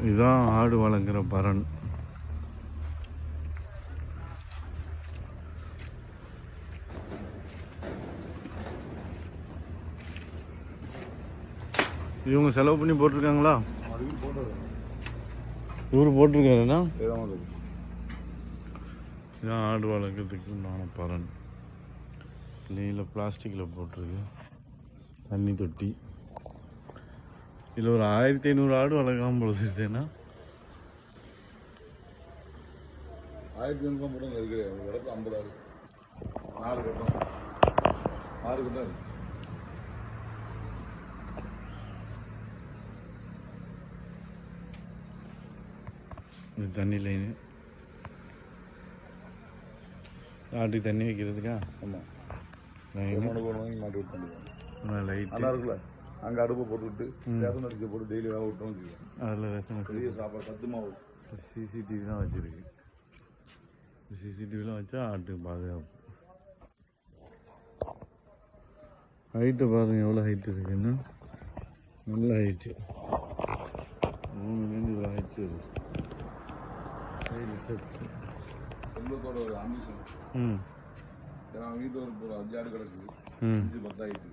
இதுதான் ஆடு வளர்க்குற பரண். இவங்க செலவு பண்ணி போட்டிருக்காங்களா? இவரு போட்டிருக்காருன்னா இதான் ஆடு வளர்க்குறதுக்கு உண்டான பரண். நீல பிளாஸ்டிக்கில் போட்டிருக்கு. தண்ணி தொட்டி. இதில் ஒரு 1500 ஆடு வளர்க்காமல் போலச்சுன்னா 1500 போட்டு இருக்கு. 50 ஆடு 4 கட்டம் 6 கட்டம் இருக்கு. இது தண்ணி லைனு. ஆட்டுக்கு தண்ணி வைக்கிறதுக்கா? ஆமாம். லைட் நல்லா இருக்குல்ல. அங்கே அடுப்பை போட்டுவிட்டு ரேஷன் அடிக்க போட்டு டெய்லி வேலை விட்டோம் வச்சுக்கோங்க. அதில் ரேஷன் பெரிய சாப்பாடு சத்து மாவு. சிசிடிவி தான் வச்சுருக்கு. சிசிடிவிலாம் வச்சா ஆட்டுக்கு பாதுகாப்பு. ஹைட்டை பாருங்கள் எவ்வளோ ஹைட்டு இருக்குன்னு. நல்ல ஹைட்டு. 3 இவ்வளோ ஹைட்டு இருக்குது. சொந்தத்தோட ஒரு ஆம்பிஷன். ஏன்னா வீட்டில் ஒரு 5 ஆடு கிடக்குது. 5 10 ஆயிடுது.